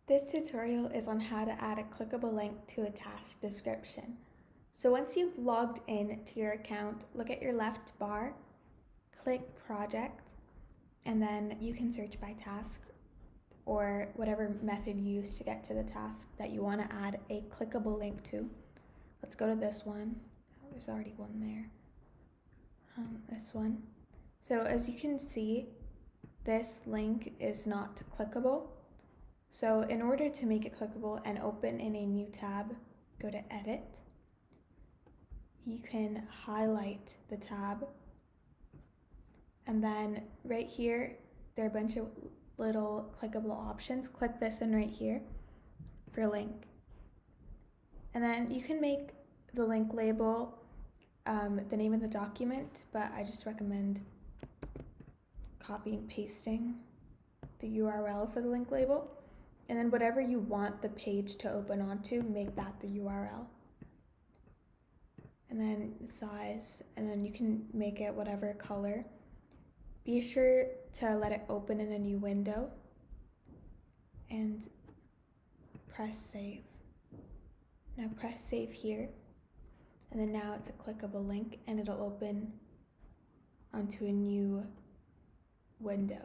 This tutorial is on how to add a clickable link to a task description. So once you've logged in to your account, look at your left bar, click project, and then you can search by task or whatever method you use to get to the task that you want to add a clickable link to. Let's go to this one. Oh, there's already one there. This one. So as you can see, this link is not clickable. So in order to make it clickable and open in a new tab, go to Edit. You can highlight the tab. And then right here, there are a bunch of little clickable options. Click this one right here for link. And then you can make the link label the name of the document, but I just recommend copying and pasting the URL for the link label. And then whatever you want the page to open onto, make that the URL. And then size, and then you can make it whatever color. Be sure to let it open in a new window and press save. Now press save here, and then now it's a clickable link and it'll open onto a new window.